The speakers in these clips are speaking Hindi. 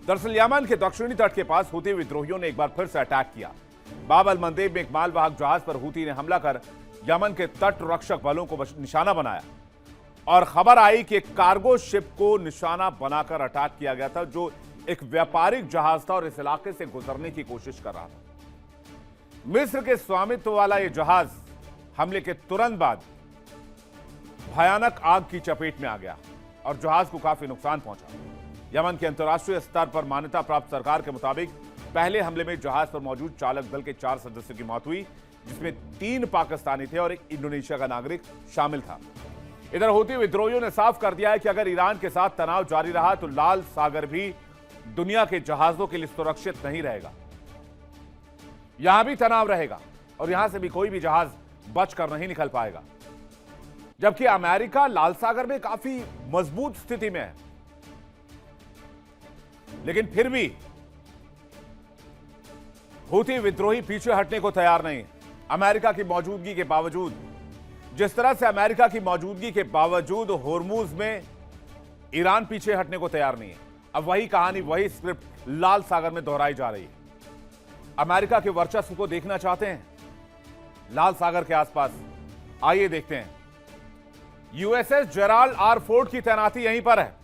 दरअसल यमन के दक्षिणी तट के पास हूती विद्रोहियों ने एक बार फिर से अटैक किया। बाब अल मंदेब में एक मालवाहक जहाज पर हूती ने हमला कर यमन के तट रक्षक बलों को निशाना बनाया और खबर आई कि एक कार्गो शिप को निशाना बनाकर अटैक किया गया था, जो एक व्यापारिक जहाज था और इस इलाके से गुजरने की कोशिश कर रहा था। मिस्र के स्वामित्व वाला यह जहाज हमले के तुरंत बाद भयानक आग की चपेट में आ गया और जहाज को काफी नुकसान पहुंचा। यमन के अंतर्राष्ट्रीय स्तर पर मान्यता प्राप्त सरकार के मुताबिक पहले हमले में जहाज पर मौजूद चालक दल के 4 सदस्यों की मौत हुई, जिसमें 3 पाकिस्तानी थे और एक इंडोनेशिया का नागरिक शामिल था। इधर हूती विद्रोहियों ने साफ कर दिया है कि अगर ईरान के साथ तनाव जारी रहा तो लाल सागर भी दुनिया के जहाजों के लिए सुरक्षित नहीं रहेगा। यहां भी तनाव रहेगा और यहां से भी कोई भी जहाज बचकर नहीं निकल पाएगा। जबकि अमेरिका लाल सागर में काफी मजबूत स्थिति में है, लेकिन फिर भी हूती विद्रोही पीछे हटने को तैयार नहीं। अमेरिका की मौजूदगी के बावजूद, जिस तरह से अमेरिका की मौजूदगी के बावजूद होर्मुज में ईरान पीछे हटने को तैयार नहीं है। अब वही कहानी, वही स्क्रिप्ट लाल सागर में दोहराई जा रही है। अमेरिका के वर्चस्व को देखना चाहते हैं लाल सागर के आसपास? आइए देखते हैं। यूएसएस जेराल्ड आर फोर्ड की तैनाती यहीं पर है।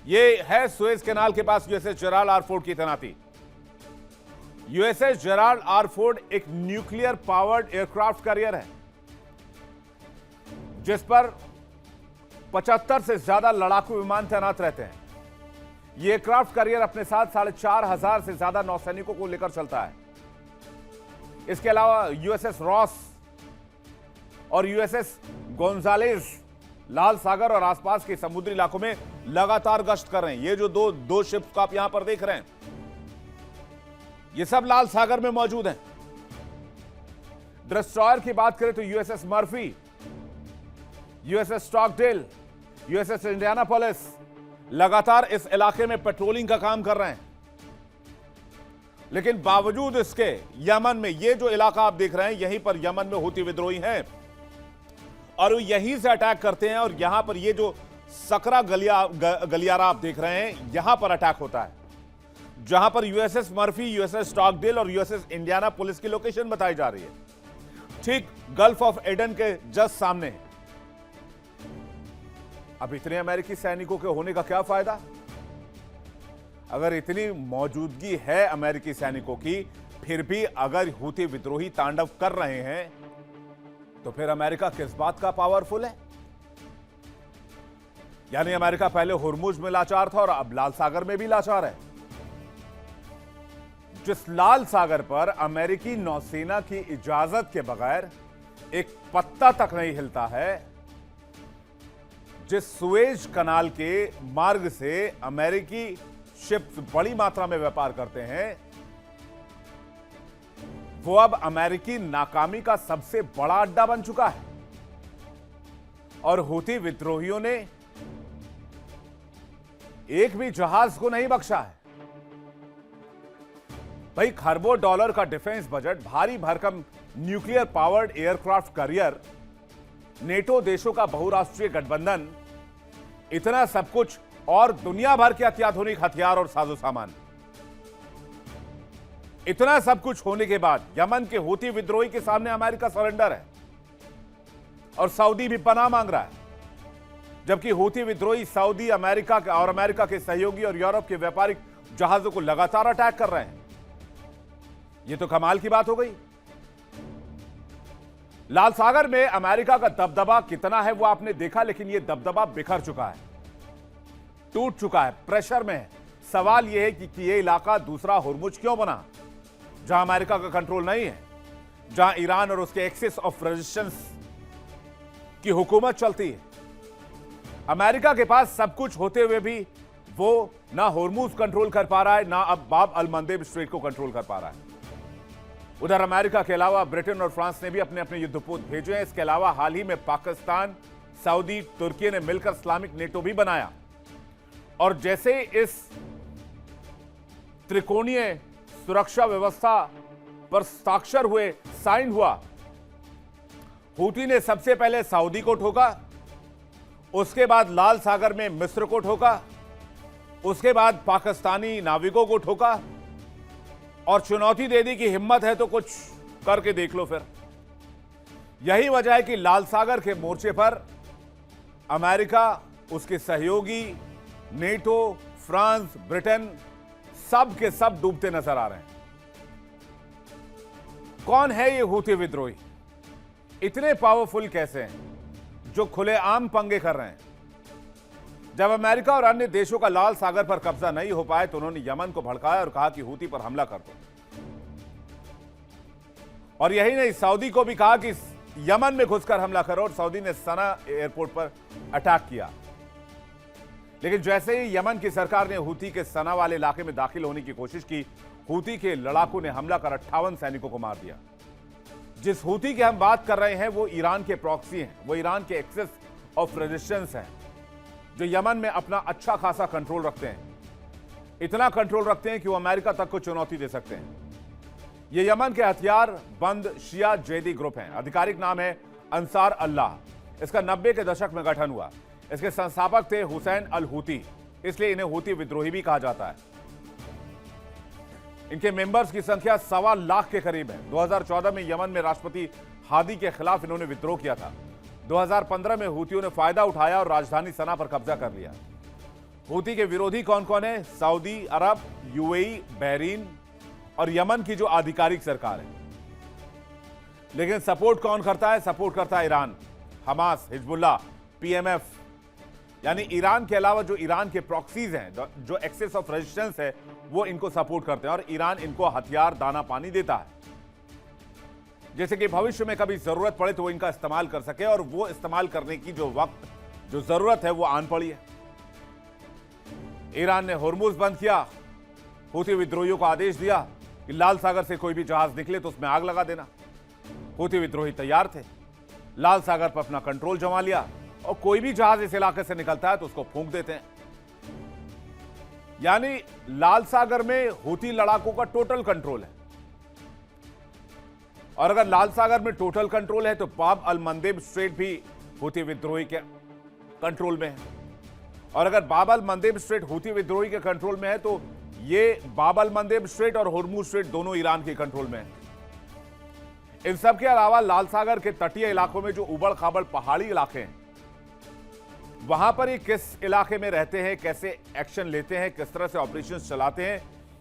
यह है सुएज कैनाल के पास यूएसएस जेराल्ड आर फोर्ड की तैनाती। यूएसएस जेराल्ड आर फोर्ड एक न्यूक्लियर पावर्ड एयरक्राफ्ट कैरियर है जिस पर 75 से ज्यादा लड़ाकू विमान तैनात रहते हैं। यह एयरक्राफ्ट कैरियर अपने साथ 4,500 से ज्यादा नौसैनिकों को लेकर चलता है। इसके अलावा यूएसएस रॉस और यूएसएस गोंजालेस लाल सागर और आसपास के समुद्री इलाकों में लगातार गश्त कर रहे हैं। ये जो दो शिप्स को आप यहां पर देख रहे हैं, ये सब लाल सागर में मौजूद हैं। डिस्ट्रॉयर की बात करें तो USS Murphy, USS Stockdale, USS Indianapolis लगातार इस इलाके में पेट्रोलिंग का काम कर रहे हैं। लेकिन बावजूद इसके यमन में ये जो इलाका आप देख रहे हैं, यहीं पर यमन में हूती विद्रोही हैं और वो यहीं से अटैक करते हैं। और यहां पर ये जो सकरा गलियारा आप देख रहे हैं, यहां पर अटैक होता है, जहां पर यूएसएस मर्फी, यूएसएस स्टॉकडेल और यूएसएस इंडियानापोलिस की लोकेशन बताई जा रही है, ठीक गल्फ ऑफ एडन के जस्ट सामने। अब इतने अमेरिकी सैनिकों के होने का क्या फायदा? अगर इतनी मौजूदगी है अमेरिकी सैनिकों की, फिर भी अगर हूती विद्रोही तांडव कर रहे हैं, तो फिर अमेरिका किस बात का पावरफुल है? यानी अमेरिका पहले होर्मुज में लाचार था और अब लाल सागर में भी लाचार है। जिस लाल सागर पर अमेरिकी नौसेना की इजाजत के बगैर एक पत्ता तक नहीं हिलता है, जिस सुएज कनाल के मार्ग से अमेरिकी शिप्स बड़ी मात्रा में व्यापार करते हैं, वो अब अमेरिकी नाकामी का सबसे बड़ा अड्डा बन चुका है। और हूती विद्रोहियों ने एक भी जहाज को नहीं बख्शा है। भाई, खरबों डॉलर का डिफेंस बजट, भारी भरकम nuclear powered aircraft carrier, NATO देशों का बहुराष्ट्रीय गठबंधन, इतना सब कुछ और दुनिया भर के अत्याधुनिक हथियार और साजो सामान, इतना सब कुछ होने के बाद यमन के हूती विद्रोही के सामने अमेरिका सरेंडर है और सऊदी भी पनाह मांग रहा है। जबकि हूती विद्रोही सऊदी, अमेरिका और अमेरिका के सहयोगी और यूरोप के व्यापारिक जहाजों को लगातार अटैक कर रहे हैं। यह तो कमाल की बात हो गई। लाल सागर में अमेरिका का दबदबा कितना है वो आपने देखा, लेकिन यह दबदबा बिखर चुका है, टूट चुका है, प्रेशर में है। सवाल यह है कि यह इलाका दूसरा होर्मुज क्यों बना, जहां अमेरिका का कंट्रोल नहीं है, जहां ईरान और उसके एक्सिस ऑफ रेजिस्टेंस की हुकूमत चलती है। अमेरिका के पास सब कुछ होते हुए भी वो ना होर्मुज कंट्रोल कर पा रहा है, ना अब बाब अल मंदेब स्ट्रेट को कंट्रोल कर पा रहा है। उधर अमेरिका के अलावा ब्रिटेन और फ्रांस ने भी अपने अपने युद्धपोत भेजे हैं। इसके अलावा हाल ही में पाकिस्तान, सऊदी, तुर्की ने मिलकर इस्लामिक नेटो भी बनाया। और जैसे इस त्रिकोणीय सुरक्षा व्यवस्था पर हस्ताक्षर हुए, साइन हुआ, हूती ने सबसे पहले सऊदी को ठोका, उसके बाद लाल सागर में मिस्र को ठोका उसके बाद पाकिस्तानी नाविकों को ठोका और चुनौती दे दी कि हिम्मत है तो कुछ करके देख लो फिर। यही वजह है कि लाल सागर के मोर्चे पर अमेरिका, उसके सहयोगी, नेटो, फ्रांस, ब्रिटेन, सब के सब डूबते नजर आ रहे हैं। कौन है ये हूथी विद्रोही? इतने पावरफुल कैसे हैं जो खुलेआम पंगे कर रहे हैं? जब अमेरिका और अन्य देशों का लाल सागर पर कब्जा नहीं हो पाए तो उन्होंने यमन को भड़काया और कहा कि हूथी पर हमला कर दो। और यही नहीं, सऊदी को भी कहा कि यमन में घुसकर हमला करो, और सऊदी ने सना एयरपोर्ट पर अटैक किया। लेकिन जैसे ही यमन की सरकार ने हूथी के सना वाले इलाके में दाखिल होने की कोशिश की, हूथी के लड़ाकू ने हमला कर 58 सैनिकों को मार दिया। जिस हूथी की हम बात कर रहे हैं वो ईरान के प्रॉक्सी हैं, वो ईरान के एक्सेस ऑफ रेजिस्टेंस हैं, जो यमन में अपना अच्छा खासा कंट्रोल रखते हैं। इतना कंट्रोल रखते हैं कि वो अमेरिका तक को चुनौती दे सकते हैं। ये यमन के हथियार बंद शिया जैदी ग्रुप हैं। आधिकारिक नाम है अंसार अल्लाह। इसका 90 के दशक में गठन हुआ। इसके संस्थापक थे हुसैन अल हूती, इसलिए इन्हें हूती विद्रोही भी कहा जाता है। इनके मेंबर्स की संख्या 1.25 लाख के करीब है। 2014 में यमन में राष्ट्रपति हादी के खिलाफ इन्होंने विद्रोह किया था। 2015 में हूतियों ने फायदा उठाया और राजधानी सना पर कब्जा कर लिया। हूती के विरोधी कौन कौन है? सऊदी अरब, यूएई, बहरीन और यमन की जो आधिकारिक सरकार है। लेकिन सपोर्ट कौन करता है? सपोर्ट करता है ईरान, हमास, हिजबुल्लाह, पीएमएफ। यानी ईरान के अलावा जो ईरान के प्रॉक्सीज हैं, जो एक्सेस ऑफ रेजिस्टेंस है, वो इनको सपोर्ट करते हैं और ईरान इनको हथियार, दाना पानी देता है, जैसे कि भविष्य में कभी जरूरत पड़े तो वो इनका इस्तेमाल कर सके। और वो इस्तेमाल करने की जो वक्त, जो जरूरत है, वो आन पड़ी है। ईरान ने होर्मुज बंद किया, हूती विद्रोहियों को आदेश दिया कि लाल सागर से कोई भी जहाज निकले तो उसमें आग लगा देना। हूती विद्रोही तैयार थे, लाल सागर पर अपना कंट्रोल जमा लिया और कोई भी जहाज इस इलाके से निकलता है तो उसको फूंक देते हैं। यानी लाल सागर में हूती लड़ाकों का टोटल कंट्रोल है। और अगर लाल सागर में टोटल कंट्रोल है तो बाब अल मंदेब स्ट्रेट भी हूती विद्रोही के कंट्रोल में है। और अगर बाब अल मंदेब स्ट्रेट हूती विद्रोही के कंट्रोल में है तो ये बाब अल मंदेब स्ट्रेट और होर्मुज स्ट्रेट दोनों ईरान के कंट्रोल में है। इन सब के अलावा लाल सागर के तटीय इलाकों में जो उबड़ खाबड़ पहाड़ी इलाके हैं, वहां पर ये किस इलाके में रहते हैं, कैसे एक्शन लेते हैं, किस तरह से ऑपरेशंस चलाते हैं,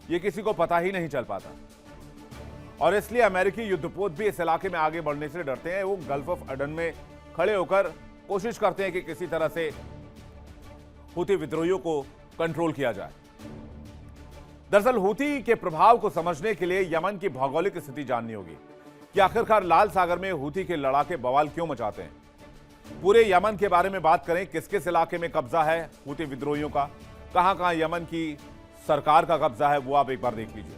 ये किसी को पता ही नहीं चल पाता। और इसलिए अमेरिकी युद्धपोत भी इस इलाके में आगे बढ़ने से डरते हैं। वो गल्फ ऑफ अडन में खड़े होकर कोशिश करते हैं कि किसी तरह से हूती विद्रोहियों को कंट्रोल किया जाए। दरअसल हूती के प्रभाव को समझने के लिए यमन की भौगोलिक स्थिति जाननी होगी कि आखिरकार लाल सागर में हूती के लड़ाके बवाल क्यों मचाते हैं। पूरे यमन के बारे में बात करें, किस किस इलाके में कब्जा है हूती विद्रोहियों का, कहां कहां यमन की सरकार का कब्जा है, वो आप एक बार देख लीजिए।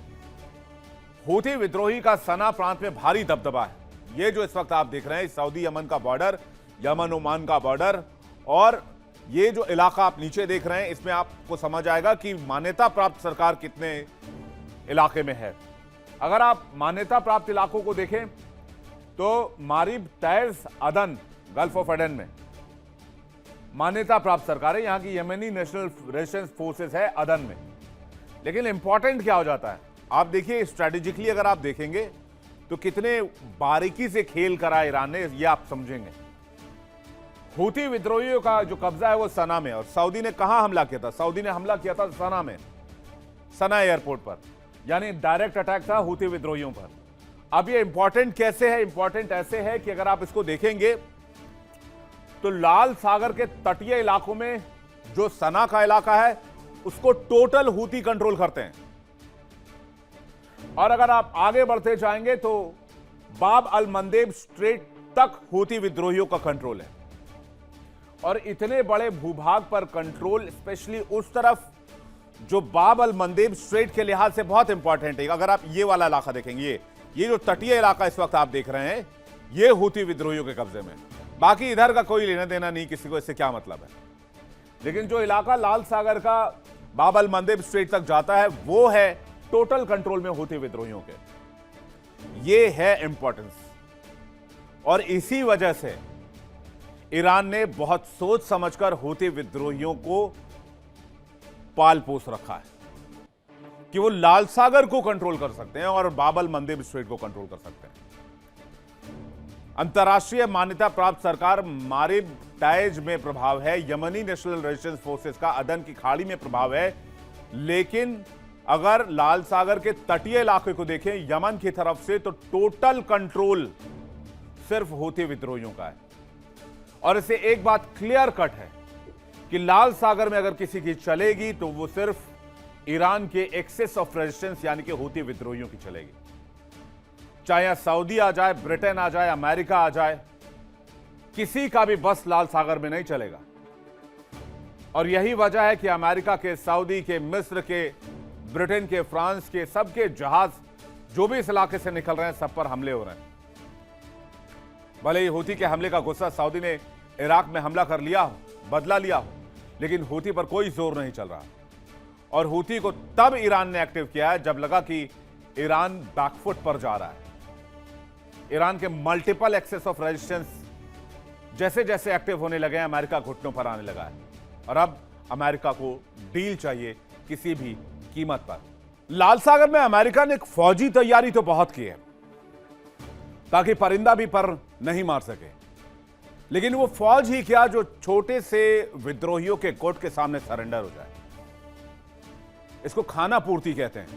हूती विद्रोही का सना प्रांत में भारी दबदबा है। ये जो इस वक्त आप देख रहे हैं, सऊदी यमन का बॉर्डर, यमन ओमान का बॉर्डर, और ये जो इलाका आप नीचे देख रहे हैं, इसमें आपको समझ आएगा कि मान्यता प्राप्त सरकार कितने इलाके में है। अगर आप मान्यता प्राप्त इलाकों को देखें तो मारिब, तैज, अदन, गल्फ ऑफ अडन में मान्यता प्राप्त सरकार है। यहां की यमनी नेशनल रेजिस्टेंस फोर्सेस है अदन में। लेकिन इंपॉर्टेंट क्या हो जाता है, आप देखिए स्ट्रेटेजिकली अगर आप देखेंगे तो कितने बारीकी से खेल करा ईरान ने, ये आप समझेंगे। हूती विद्रोहियों का जो कब्जा है वो सना में, और सऊदी ने कहां हमला किया था? सऊदी ने हमला किया था सना में, सना एयरपोर्ट पर, यानी डायरेक्ट अटैक था हूती विद्रोहियों पर। अब ये इंपॉर्टेंट कैसे है? इंपॉर्टेंट ऐसे है कि अगर आप इसको देखेंगे तो लाल सागर के तटीय इलाकों में जो सना का इलाका है उसको टोटल हूती कंट्रोल करते हैं। और अगर आप आगे बढ़ते जाएंगे तो बाब अल मंदेब स्ट्रेट तक हूती विद्रोहियों का कंट्रोल है। और इतने बड़े भूभाग पर कंट्रोल, स्पेशली उस तरफ जो बाब अल मंदेब स्ट्रेट के लिहाज से बहुत इंपॉर्टेंट है। अगर आप ये वाला इलाका देखेंगे, ये जो तटीय इलाका इस वक्त आप देख रहे हैं, ये हूती विद्रोहियों के कब्जे में। बाकी इधर का कोई लेना देना नहीं किसी को, इससे क्या मतलब है। लेकिन जो इलाका लाल सागर का बाब अल मंदेब स्ट्रेट तक जाता है वो है टोटल कंट्रोल में हूती विद्रोहियों के। ये है इंपॉर्टेंस। और इसी वजह से ईरान ने बहुत सोच समझकर हूती विद्रोहियों को पाल पोस रखा है कि वो लाल सागर को कंट्रोल कर सकते हैं और बाब अल मंदेब स्ट्रेट को कंट्रोल कर सकते हैं। अंतर्राष्ट्रीय मान्यता प्राप्त सरकार मारिब टाइज में प्रभाव है, यमनी नेशनल रेजिस्टेंस फोर्सेस का अदन की खाड़ी में प्रभाव है, लेकिन अगर लाल सागर के तटीय इलाके को देखें यमन की तरफ से तो टोटल कंट्रोल सिर्फ हूती विद्रोहियों का है। और इससे एक बात क्लियर कट है कि लाल सागर में अगर किसी की चलेगी तो वो सिर्फ ईरान के एक्सेस ऑफ रेजिस्टेंस यानी कि हूती विद्रोहियों की चलेगी। चाहे सऊदी आ जाए, ब्रिटेन आ जाए, अमेरिका आ जाए, किसी का भी बस लाल सागर में नहीं चलेगा। और यही वजह है कि अमेरिका के, सऊदी के, मिस्र के, ब्रिटेन के, फ्रांस के, सबके जहाज जो भी इस इलाके से निकल रहे हैं सब पर हमले हो रहे हैं। भले ही हूती के हमले का गुस्सा सऊदी ने इराक में हमला कर लिया हो, बदला लिया हो, लेकिन हूती पर कोई जोर नहीं चल रहा। और हूती को तब ईरान ने एक्टिव किया है जब लगा कि ईरान बैकफुट पर जा रहा है। ईरान के मल्टीपल एक्सेस ऑफ रेजिस्टेंस जैसे जैसे एक्टिव होने लगे हैं, अमेरिका घुटनों पर आने लगा है और अब अमेरिका को डील चाहिए किसी भी कीमत पर। लाल सागर में अमेरिका ने एक फौजी तैयारी तो बहुत की है ताकि परिंदा भी पर नहीं मार सके, लेकिन वो फौज ही क्या जो छोटे से विद्रोहियों के गुट के सामने सरेंडर हो जाए। इसको खाना पूर्ति कहते हैं।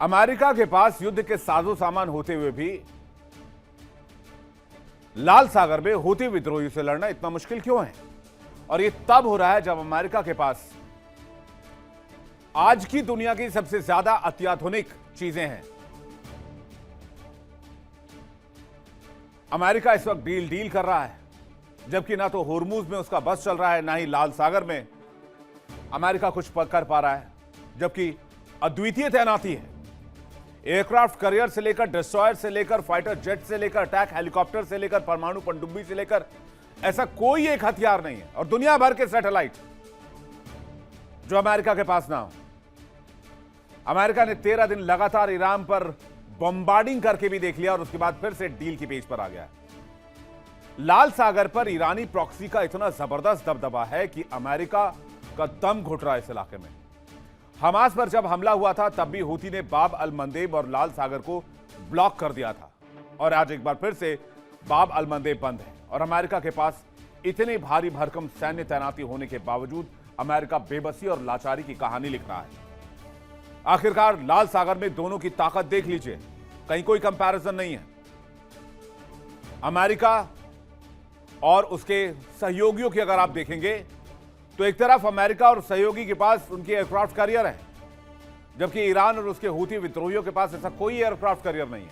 अमेरिका के पास युद्ध के साजो सामान होते हुए भी लाल सागर में हूती विद्रोहियों से लड़ना इतना मुश्किल क्यों है? और यह तब हो रहा है जब अमेरिका के पास आज की दुनिया की सबसे ज्यादा अत्याधुनिक चीजें हैं। अमेरिका इस वक्त डील कर रहा है, जबकि ना तो होर्मुज में उसका बस चल रहा है, ना ही लाल सागर में अमेरिका कुछ कर पा रहा है, जबकि अद्वितीय तैनाती है। एयरक्राफ्ट कैरियर से लेकर, डिस्ट्रॉयर से लेकर, फाइटर जेट से लेकर, अटैक हेलीकॉप्टर से लेकर, परमाणु पनडुब्बी से लेकर, ऐसा कोई एक हथियार नहीं है और दुनिया भर के सैटेलाइट जो अमेरिका के पास ना हो। अमेरिका ने 13 दिन लगातार ईरान पर बॉम्बार्डिंग करके भी देख लिया और उसके बाद फिर से डील की पेज पर आ गया। लाल सागर पर ईरानी प्रॉक्सी का इतना जबरदस्त दबदबा है कि अमेरिका का दम घुट रहा है इस इलाके में। हमास पर जब हमला हुआ था तब भी हूती ने बाब अल मंदेब और लाल सागर को ब्लॉक कर दिया था और आज एक बार फिर से बाब अल मंदेब बंद है। और अमेरिका के पास इतनी भारी भरकम सैन्य तैनाती होने के बावजूद अमेरिका बेबसी और लाचारी की कहानी लिख रहा है। आखिरकार लाल सागर में दोनों की ताकत देख लीजिए, कहीं कोई कंपैरिजन नहीं है। अमेरिका और उसके सहयोगियों की अगर आप देखेंगे तो एक तरफ अमेरिका और सहयोगी के पास उनके एयरक्राफ्ट कैरियर है, जबकि ईरान और उसके हूती विद्रोहियों के पास ऐसा कोई एयरक्राफ्ट कैरियर नहीं है।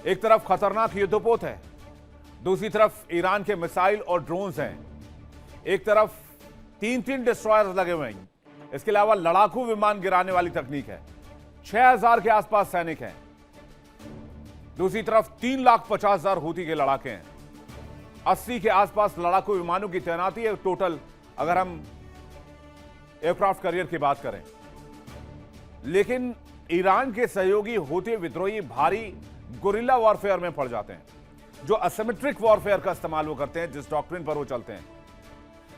एक तरफ खतरनाक युद्धपोत है, दूसरी तरफ ईरान के मिसाइल और ड्रोन्स हैं, एक तरफ 3-3 डिस्ट्रॉयर्स लगे हुए हैं, इसके अलावा लड़ाकू विमान गिराने वाली तकनीक है, 6000 के आसपास सैनिक हैं, दूसरी तरफ 3,50,000 हूती के लड़ाके हैं, 80 के आसपास लड़ाकू विमानों की तैनाती है टोटल अगर हम एयरक्राफ्ट कैरियर की बात करें। लेकिन ईरान के सहयोगी हूती विद्रोही भारी गुरिल्ला वॉरफेयर में पड़ जाते हैं, जो असिमेट्रिक वॉरफेयर का इस्तेमाल वो करते हैं, जिस डॉक्ट्रिन पर वो चलते हैं।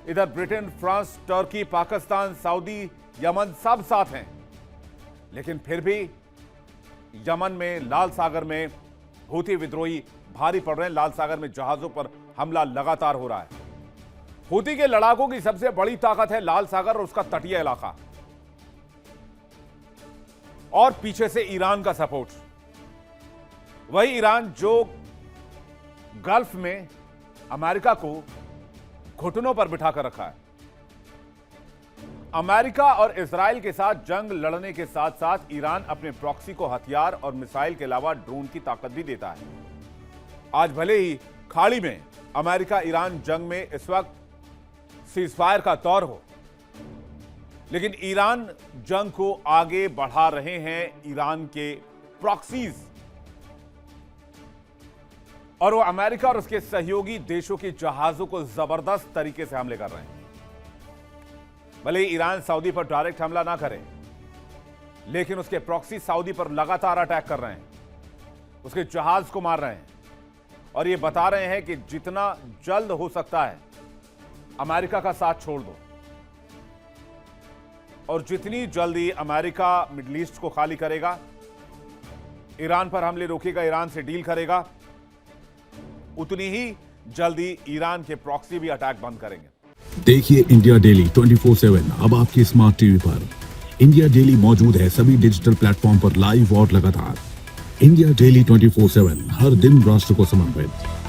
इधर ब्रिटेन, फ्रांस, तुर्की, पाकिस्तान, सऊदी, यमन सब साथ हैं, लेकिन फिर भी यमन में, लाल सागर में हूती विद्रोही भारी पड़ रहे हैं। लाल सागर में जहाजों पर हमला लगातार हो रहा है। हूती के लड़ाकों की सबसे बड़ी ताकत है लाल सागर और उसका तटीय इलाका, और पीछे से ईरान का सपोर्ट। वही ईरान जो गल्फ में अमेरिका को घुटनों पर बिठाकर रखा है। अमेरिका और इजराइल के साथ जंग लड़ने के साथ साथ ईरान अपने प्रॉक्सी को हथियार और मिसाइल के अलावा ड्रोन की ताकत भी देता है। आज भले ही खाड़ी में अमेरिका ईरान जंग में इस वक्त सीजफायर का दौर हो, लेकिन ईरान जंग को आगे बढ़ा रहे हैं ईरान के प्रॉक्सीज, और वो अमेरिका और उसके सहयोगी देशों के जहाजों को जबरदस्त तरीके से हमले कर रहे हैं। भले ईरान सऊदी पर डायरेक्ट हमला ना करे, लेकिन उसके प्रॉक्सी सऊदी पर लगातार अटैक कर रहे हैं, उसके जहाज को मार रहे हैं और ये बता रहे हैं कि जितना जल्द हो सकता है अमेरिका का साथ छोड़ दो, और जितनी जल्दी अमेरिका मिडिल ईस्ट को खाली करेगा, ईरान पर हमले रोकेगा, ईरान से डील करेगा, उतनी ही जल्दी ईरान के प्रॉक्सी भी अटैक बंद करेंगे। देखिए इंडिया डेली 24/7 अब आपकी स्मार्ट टीवी पर। इंडिया डेली मौजूद है सभी डिजिटल प्लेटफॉर्म पर लाइव और लगातार। इंडिया डेली 24/7 हर दिन राष्ट्र को समर्पित।